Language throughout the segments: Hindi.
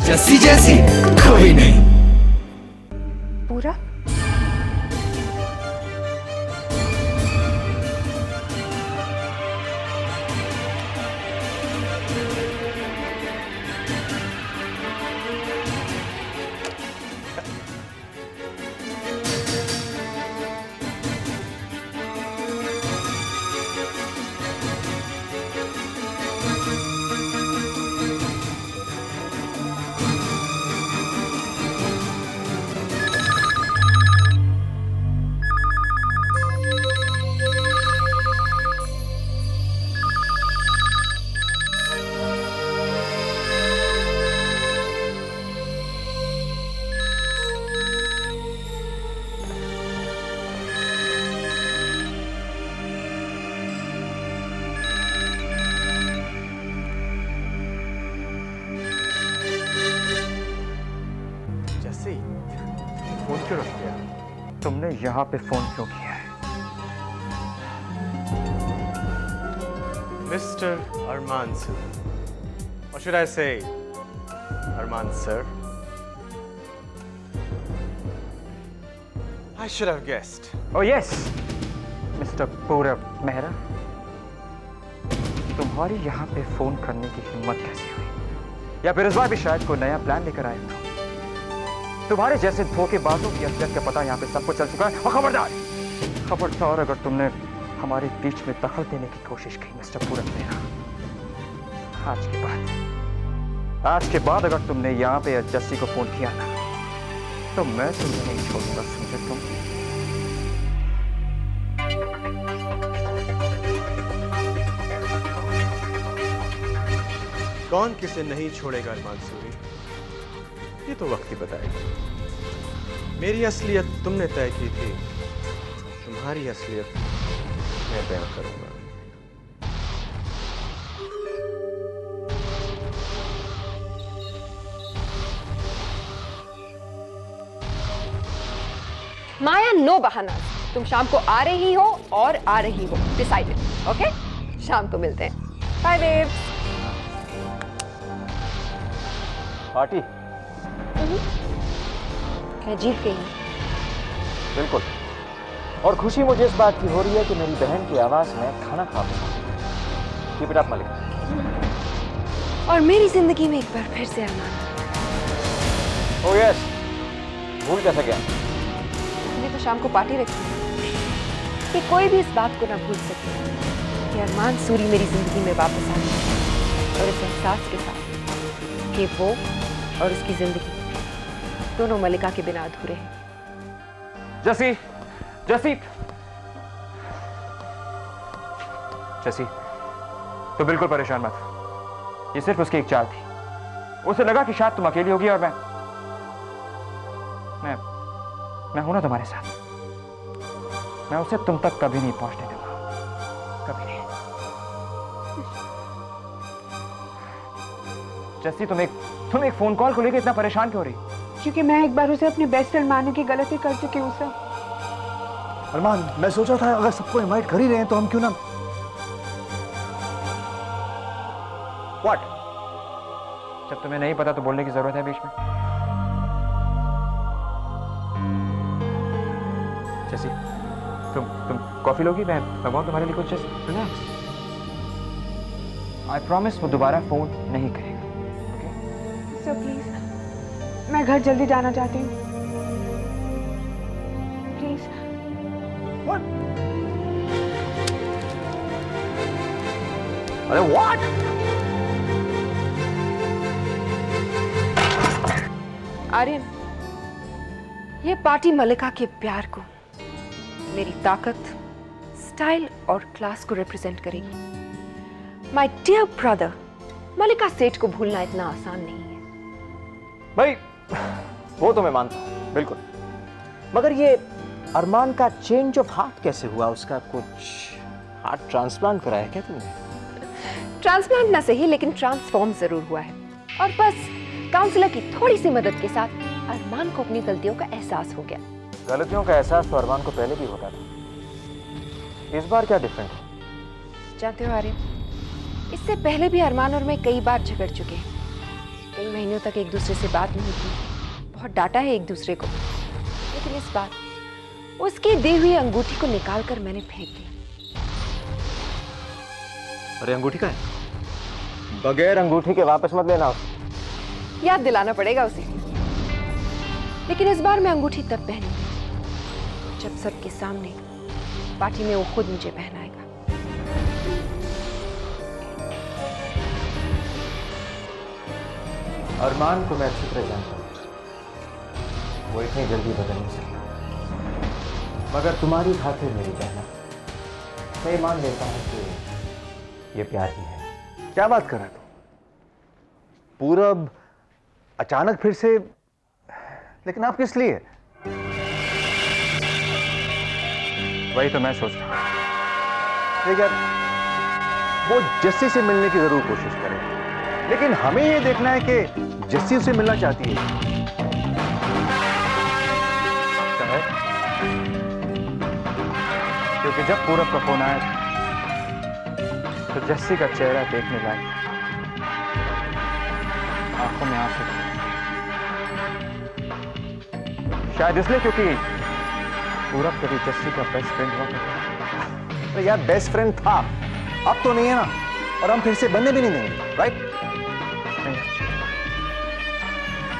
जस्सी जैसी कोई नहीं। पूरा फोन क्यों रख दिया? तुमने यहाँ पे फोन क्यों किया है? Mister Arman sir, or should I say Arman sir? I should have guessed. Oh yes, mister पूरब मेहरा, तुम्हारी यहाँ पे फोन करने की हिम्मत कैसे हुई? या फिर इस बार भी शायद कोई नया प्लान लेकर आए हो? तुम्हारे जैसे धोखेबाजों की असलियत का पता यहाँ पे सबको चल चुका है। और खबरदार अगर तुमने हमारे बीच में दखल देने की कोशिश की मिस्टर पूरब मेहरा, आज के बाद अगर तुमने यहाँ पे जस्सी को फोन किया ना, तो मैं तुम्हें नहीं छोड़ूंगा, समझे तुम? कौन किसे नहीं छोड़ेगा अरमान सूरी, ये तो वक्त ही बताएगा। मेरी असलियत तुमने तय की थी, तुम्हारी असलियत मैं बयां करूंगा। माया, नो बहाना। तुम शाम को आ रही हो और आ रही हो, डिसाइडेड। ओके, शाम को मिलते हैं। Bye babe. पार्टी मैं जीत गई। बिल्कुल, और खुशी मुझे इस बात की हो रही है कि मेरी बहन की आवाज में खाना खा पाऊं। Keep it up Malik. और मेरी जिंदगी में एक बार फिर से अरमान। ओह यस, भूल कैसे गया? मैंने तो शाम को पार्टी रखी है कि कोई भी इस बात को ना भूल सके कि अरमान सूरी मेरी जिंदगी में वापस आ गई, और इस एहसास के साथ कि वो और उसकी जिंदगी दोनों मलिका के बिना अधूरे हैं। जसी, जसी, जसी, तो बिल्कुल परेशान मत। ये सिर्फ उसकी एक चाल थी। उसे लगा कि शायद तुम अकेली होगी और मैं हूं ना तुम्हारे साथ। मैं उसे तुम तक कभी नहीं पहुंचने दूंगा, कभी नहीं। जसी, तुम एक फोन कॉल को लेकर इतना परेशान क्यों रही? क्योंकि मैं एक बार उसे अपने बेस्ट फ्रेंड मानने की गलती कर चुकी हूँ सर। अरमान, मैं सोचा था अगर सबको इनवाइट कर ही रहे हैं तो हम क्यों ना। What? जब तुम्हें नहीं पता तो बोलने की जरूरत है बीच में। जैसी, तुम कॉफी लोगी? मैं मंगाऊं तुम्हारे लिए कुछ? रिलैक्स। आई प्रॉमिस वो दोबारा फोन नहीं करेगा। सर प्लीज, मैं घर जल्दी जाना चाहती हूँ, प्लीज। अरे व्हाट? आर्यन, ये पार्टी मलिका के प्यार को, मेरी ताकत, स्टाइल और क्लास को रिप्रेजेंट करेगी। माय डियर ब्रदर, मलिका सेठ को भूलना इतना आसान नहीं है। भाई वो तो मैं मानता हूं, बिल्कुल, मगर ये अरमान का चेंज ऑफ हार्ट कैसे हुआ? उसका कुछ हार्ट ट्रांसप्लांट कराया क्या तुमने? ट्रांसप्लांट ना सही, लेकिन ट्रांसफॉर्म जरूर हुआ है। और बस काउंसलर की थोड़ी सी मदद के साथ अरमान को अपनी गलतियों का एहसास हो गया। गलतियों का एहसास तो अरमान को पहले भी होता था, इस बार क्या डिफरेंट है? जानते हो आर्यन, इससे पहले भी अरमान और मैं कई बार झगड़ चुके हैं, कई महीनों तक एक दूसरे से बात नहीं की, बहुत डांटा है एक दूसरे को, लेकिन इस बार उसकी दी हुई अंगूठी को निकालकर मैंने फेंक दी। अरे अंगूठी का है? बगैर अंगूठी के वापस मत लेना उसे। याद दिलाना पड़ेगा उसे। लेकिन इस बार मैं अंगूठी तब पहनूंगी जब सबके सामने पार्टी में वो खुद मुझे पहनाएगा। अरमान को मैं अच्छी तरह जानता हूं, वो इतनी जल्दी बदल नहीं सकता। मगर तुम्हारी खातिर मेरी बहना, मैं मान लेता हूं कि ये प्यार ही है। क्या बात कर रहा है तू? पूरब अचानक फिर से, लेकिन आप किस लिए? वही तो मैं सोच रहा हूं। ठीक है, वो जस्सी से मिलने की जरूर कोशिश करें, लेकिन हमें ये देखना है कि जस्सी उसे मिलना चाहती है। शायद क्योंकि जब पूरब का फोन आया तो जस्सी का चेहरा देखने लायक, आंखों में आंसू थे। शायद इसलिए क्योंकि पूरब कभी जस्सी का बेस्ट फ्रेंड हुआ करता। तो यार बेस्ट फ्रेंड था, अब तो नहीं है ना, और हम फिर से बनने भी नहीं देंगे, राइट?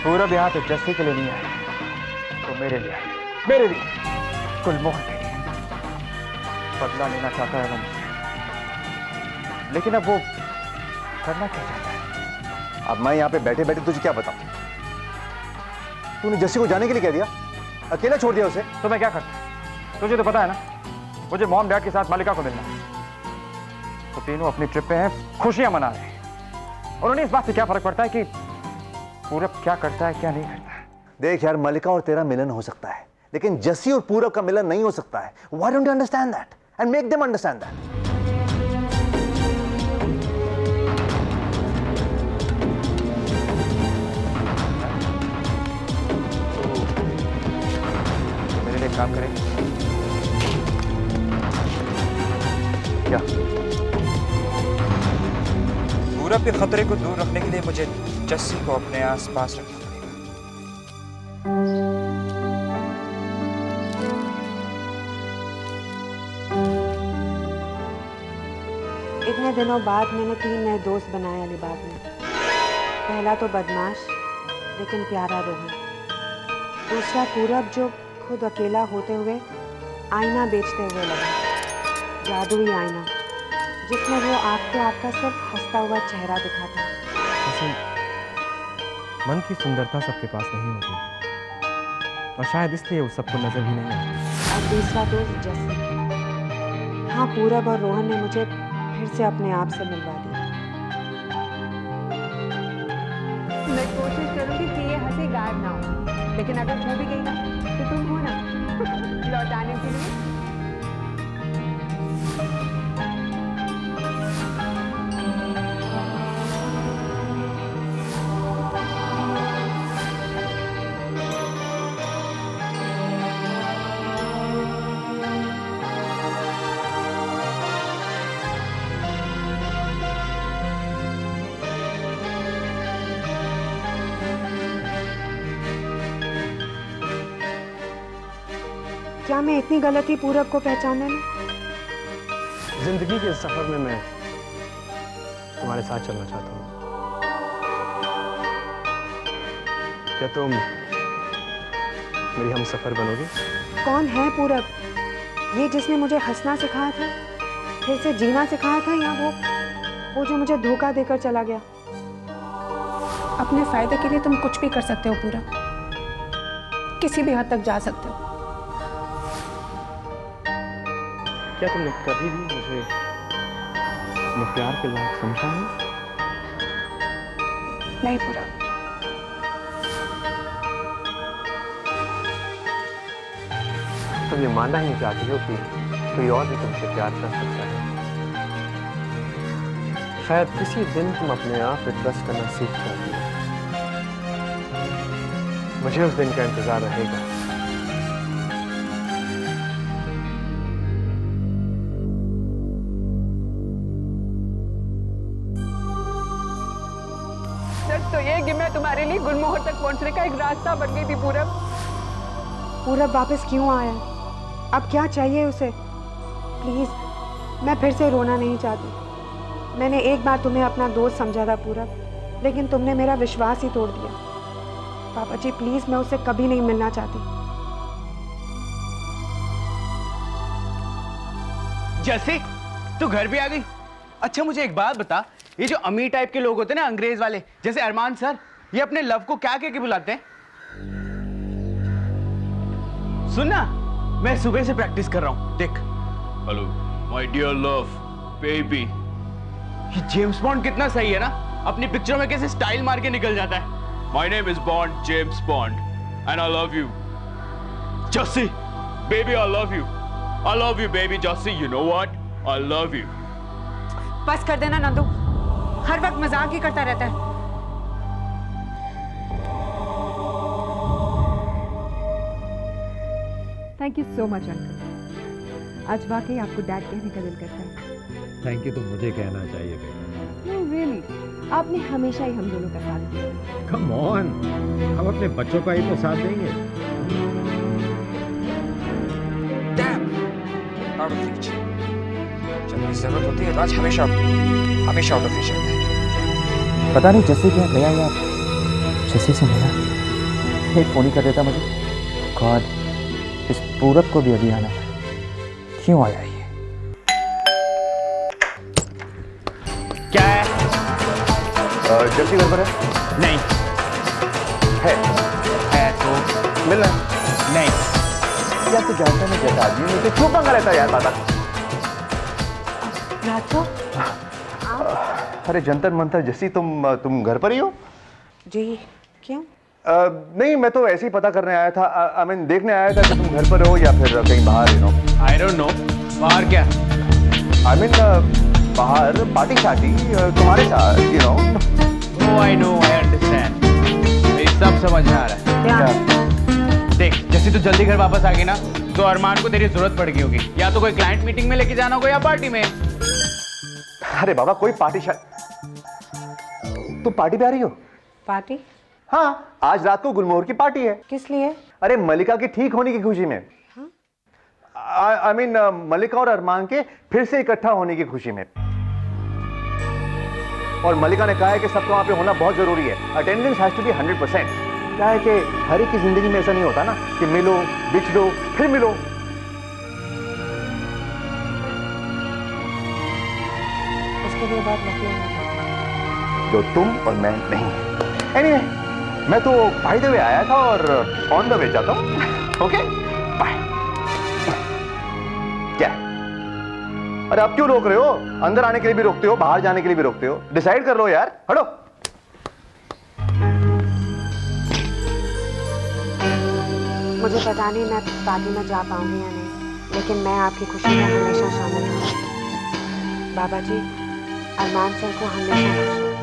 पूरब यहाँ पे जस्सी के लिए नहीं आया, तो मेरे लिए आया, मेरे लिए, गुलमोहर के लिए। बदला लेना चाहता है वो मुझसे, लेकिन अब वो करना क्या चाहता है? अब मैं यहाँ पे बैठे बैठे तुझे क्या बताऊं? तूने जस्सी को जाने के लिए कह दिया, अकेला छोड़ दिया उसे। तो मैं क्या करता? तुझे तो पता है ना, मुझे मॉम डैड के साथ मलिका को मिलना है। तो तीनों अपनी ट्रिप पे हैं, खुशियां मना रहे हैं, और उन्हें इस बात से क्या फर्क पड़ता है कि पूरब क्या करता है क्या नहीं करता है। देख यार, मलिका और तेरा मिलन हो सकता है, लेकिन जस्सी और पूरब का मिलन नहीं हो सकता है। Why don't you understand that and make them understand that? मेरे लिए काम करेंगे क्या? पूरब के खतरे को दूर रखने के लिए मुझे जस्सी को अपने आसपास रखना पड़ेगा। इतने दिनों बाद मैंने 3 नए दोस्त बनाए अलीबाग में। पहला तो बदमाश लेकिन प्यारा रोहन, दूसरा पूरब जो खुद अकेला होते हुए आईना बेचते हुए लगा, जादुई आईना जिसमें वो आपको आपका सिर्फ हंसता हुआ चेहरा दिखाता। वैसे मन की सुंदरता सबके पास नहीं होती, और शायद इसलिए वो सबको नजर भी नहीं आती। और तीसरा दोस्त जस्सी। हाँ, पूरब और रोहन ने मुझे फिर से अपने आप से मिलवा दिया। मैं कोशिश करूंगी कि ये हंसी गायब ना हो, लेकिन अगर हो भी गई ना तो तुम हो ना लौटाने के लिए। क्या मैं इतनी गलत थी पूरब को पहचानने में? जिंदगी के सफर में मैं तुम्हारे साथ चलना चाहता हूँ। क्या तुम मेरी हम सफर बनोगी? कौन है पूरब? ये जिसने मुझे हंसना सिखाया था, फिर से जीना सिखाया था, या वो जो मुझे धोखा देकर चला गया? अपने फायदे के लिए तुम कुछ भी कर सकते हो पूरा, किसी भी हद तक जा सकते हो। क्या तुमने कभी भी मुझे अपने प्यार के लायक समझा है? नहीं पूरा। तुम ये मानना ही नहीं चाहती हो कि कोई और भी तुमसे प्यार कर सकता है। शायद किसी दिन तुम अपने आप पे ट्रस्ट करना सीख जाती हो। मुझे उस दिन का इंतजार रहेगा। सच तो ये कि मैं मेरी गुलमोहर तक पहुंचने का एक रास्ता बन गई थी पूरब। पूरब वापस क्यों आया? अब क्या चाहिए उसे? प्लीज, मैं फिर से रोना नहीं चाहती। मैंने एक बार तुम्हें अपना दोस्त समझा था पूरब, लेकिन तुमने मेरा विश्वास ही तोड़ दिया। पापा जी प्लीज, मैं उससे कभी नहीं मिलना चाहती। जैसे तू घर भी आ गई। अच्छा मुझे एक बात बता, ये जो अमीर टाइप के लोग होते हैं ना, अंग्रेज वाले, जैसे अरमान सर, ये अपने लव को क्या कह के बुलाते हैं? सुन ना, मैं सुबह से प्रैक्टिस कर रहा हूं, देख। Hello my dear love baby. ये जेम्स बॉन्ड कितना सही है ना, अपनी पिक्चरों में कैसे स्टाइल मार के निकल जाता है। My name is bond, James bond, and I love you Jassi baby, I love you, I love you baby Jassi, you know what, I love you. बस कर देना नंदू, हर वक्त मजाक ही करता रहता है। Thank you so much uncle, आज वाकई आपको डैड कहने का दिल करता है। थैंक यू तो मुझे कहना चाहिए बेटा। नो रियली, आपने हमेशा ही हम दोनों का साथ दिया। कम ऑन, हम अपने बच्चों का ही तो साथ देंगे। Out of reach. जब भी जरूरत होती है राज हमेशा आउट ऑफ रीच रहता है। पता नहीं जैसे क्या गया यार, जैसे से मिला एक फोन ही कर देता मुझे। गॉड, इस पूरब को भी अभी आना था, क्यों आया ये? क्या है? जल्दी घर पर है? नहीं है तो मिलना नहीं। यार तू जानता है मैं जैसा आदमी मुझे क्यों पंगा रहता है यार बाबा। रात को अरे जंतर मंतर जैसी तुम घर पर ही हो? जी क्यों? नहीं, मैं तो ऐसे ही पता करने आया था। आई मीन देखने आया था कि तुम घर पर हो या फिर कहीं बाहर, you know. I don't know, बाहर क्या? आई मीन बाहर पार्टी शार्टी तुम्हारे साथ, you know. No I understand, मेरी सब समझ में आ रहा है। देख, जैसे तू जल्दी घर वापस आ गई ना, तो अरमान को तेरी जरूरत पड़ गई होगी, या तो कोई क्लाइंट मीटिंग में लेके जाना होगा या पार्टी में। अरे बाबा, कोई पार्टी तुम पार्टी पे आ रही हो? पार्टी? हाँ, आज रात को गुलमोहर की पार्टी है। किस लिए? अरे मलिका के ठीक होने की खुशी में। आई मीन मलिका और अरमान के फिर से इकट्ठा होने की खुशी में। और मलिका ने कहा है कि सबको वहां पे होना बहुत जरूरी है। Attendance has to be 100%। क्या है कि हर एक की जिंदगी में ऐसा नहीं होता ना कि मिलो, बिछड़ो, फिर मिलो। उसके लिए बहुत लकी है जो तुम और मैं नहीं। एनीवे, मैं तो बाय द वे आया था और ऑन द वे जाता हूं। Okay bye. क्या? अरे आप क्यों रोक रहे हो? अंदर आने के लिए भी रोकते हो, बाहर जाने के लिए भी रोकते हो। डिसाइड कर लो यार, हटो। मुझे पता नहीं मैं पार्टी में जा पाऊंगी या नहीं, लेकिन मैं आपकी खुशी में हमेशा शामिल हूँ। बाबा जी, अरमान सर को हमेशा खुश रखना।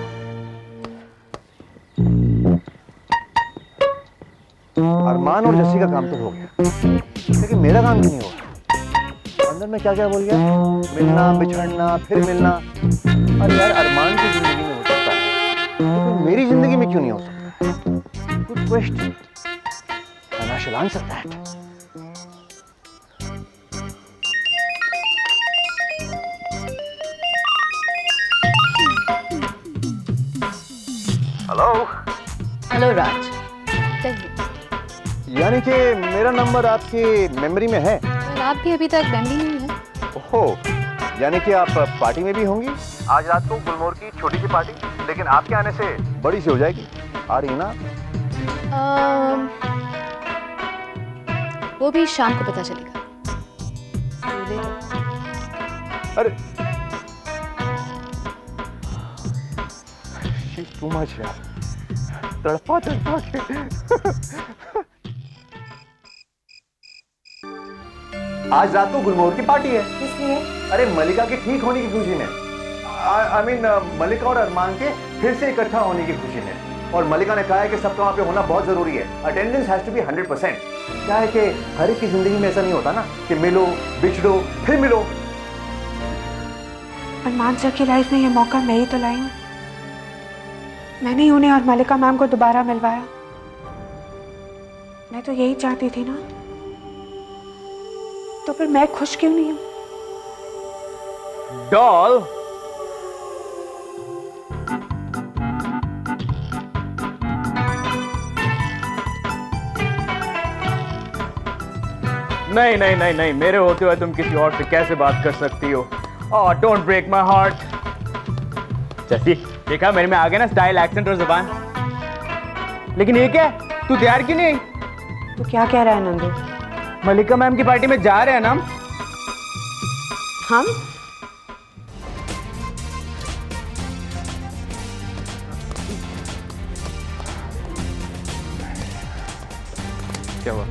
अरमान और जस्सी का काम तो हो गया, लेकिन मेरा काम क्यों नहीं हुआ? अंदर में क्या क्या बोल गया? मिलना, बिछड़ना, फिर मिलना। अरे यार, अरमान की जिंदगी में हो सकता है, तो मेरी जिंदगी में क्यों नहीं हो सकता? Good question, and I shall answer that. Hello. Hello Raj, चलिए। यानी कि मेरा नंबर आपकी मेमोरी में है? आप भी अभी तक मेमोरी नहीं है। ओहो, यानी कि आप पार्टी में भी होंगी? आज रात को गुलमोहर की छोटी सी पार्टी, लेकिन आपके आने से बड़ी सी हो जाएगी। आ रही ना? वो भी शाम को पता चलेगा। अरे टू मच यार, तड़पा के। आज रात को गुलमोहर की पार्टी है। किस लिए? अरे मलिका के ठीक होने की खुशी में। आई मीन मलिका और अरमान के फिर से इकट्ठा होने की खुशी में। और मलिका ने कहा है कि सबका वहां पे होना बहुत जरूरी है। Attendance has to be 100%। क्या है कि हर एक की जिंदगी में ऐसा नहीं होता ना कि मिलो, बिछड़ो, फिर मिलो। अरमान सर की लाइफ में ये मौका मैं ही तो लाई हूँ। मैंने ही उन्हें और मलिका मैम को दोबारा मिलवाया। मैं तो यही चाहती थी ना, तो फिर मैं खुश क्यों नहीं हूं? डॉल, नहीं नहीं नहीं नहीं, मेरे होते हुए तुम किसी और से कैसे बात कर सकती हो? ओह, डोंट ब्रेक माय हार्ट। जैसी देखा मेरे में आ गया ना स्टाइल, एक्सेंट और जुबान। लेकिन ये क्या, तू तैयार क्यों नहीं आई? तो क्या कह रहा है नंदू? मलिका मैम की पार्टी में जा रहे हैं ना हम? हम? क्या हुआ?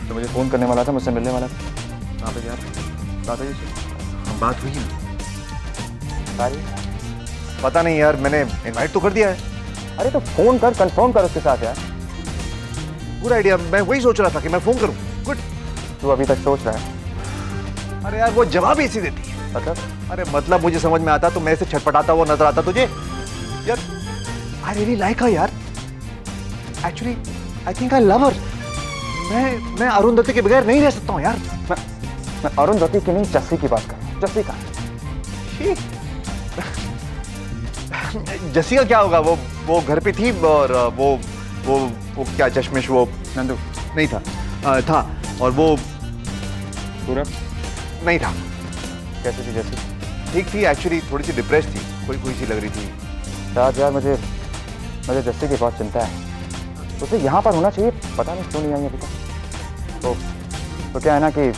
तो मुझे फोन करने वाला था, मुझसे मिलने वाला था। कहाँ पे यार? बात हुई उससे? बात हुई है। पता नहीं यार, मैंने इनवाइट तो कर दिया है। अरे तो फोन कर, कंफर्म कर उसके साथ यार। पूरा आइडिया, मैं वही सोच रहा था कि मैं फोन करूं। गुड। तू अभी तक सोच रहा है? अरे यार वो जवाब ऐसी देती है। मतलब? अरे मतलब मुझे समझ में आता तो मैं इसे छटपटाता हुआ नजर आता तुझे यार। आई रियली लाइक हर यार। Actually I think I love हर। मैं अरुंधति के बगैर नहीं रह सकता हूँ यार। मैं अरुंधति की नहीं, जस्सी की बात कर रहा हूँ। जस्सी का जस्सी का क्या होगा? वो घर पे थी और वो क्या चश्मिश, वो नंदू नहीं था। था और वो पूरा नहीं था। कैसी थी जस्सी? ठीक थी एक्चुअली, थोड़ी सी डिप्रेस थी, कोई सी लग रही थी। राज यार, मुझे जस्सी की बहुत चिंता है। उसे यहाँ पर होना चाहिए, पता नहीं क्यों नहीं आई अभी तक। तो क्या है ना कि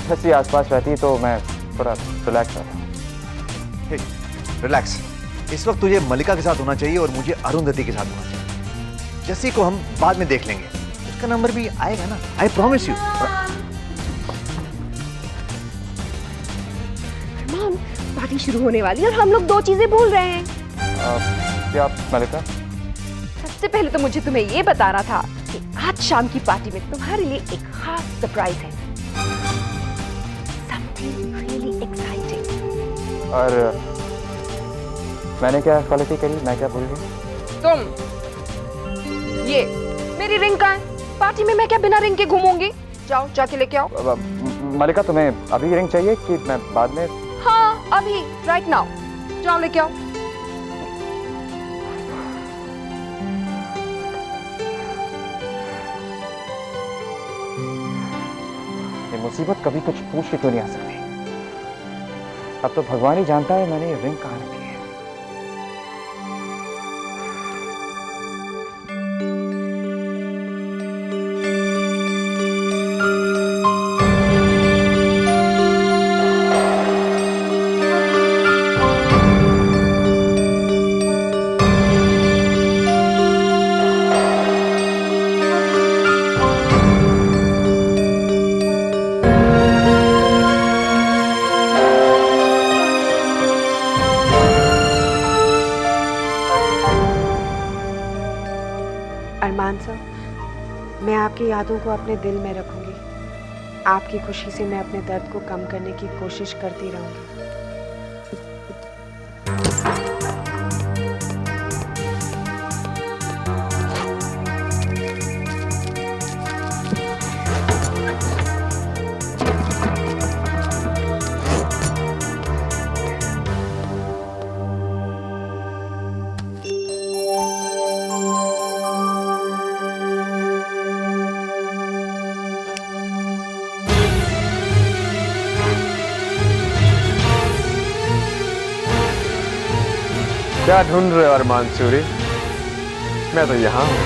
जस्सी आसपास रहती तो मैं थोड़ा रिलैक्स रहता। रिलैक्स। इस वक्त तुझे मलिका के साथ होना चाहिए और मुझे अरुंधति के साथ होना चाहिए। जस्सी को हम बाद में देख लेंगे, उसका नंबर भी आएगा ना, I promise you. Mom, party शुरू होने वाली है और हम लोग दो चीजें भूल रहे हैं। क्या मलिका? सबसे पहले तो मुझे तुम्हें ये बताना था कि आज शाम की पार्टी में तुम्हारे लिए एक खास सरप्राइज है। Something really exciting. और मैंने क्या क्वालिटी करी? मैं क्या भूल गई? तुम ये मेरी रिंग कहाँ है? पार्टी में मैं क्या बिना रिंग के घूमूंगी? जाओ जाके लेके आओ। मलिका, तुम्हें अभी रिंग चाहिए कि मैं बाद में? हाँ अभी, राइट नाउ। जाओ लेके आओ। ये मुसीबत कभी कुछ पूछ के क्यों नहीं आ सकती? अब तो भगवान ही जानता है मैंने ये रिंग कहाँ रखी है। अरमान सर, मैं आपकी यादों को अपने दिल में रखूंगी। आपकी खुशी से मैं अपने दर्द को कम करने की कोशिश करती रहूंगी। क्या ढूंढ रहे हो अरमान सूरी? मैं तो यहाँ हूँ।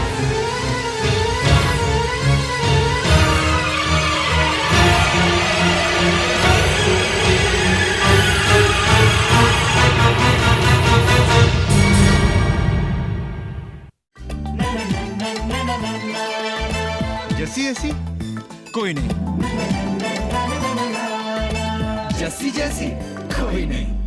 जस्सी ऐसी कोई नहीं, जस्सी जैसी कोई नहीं।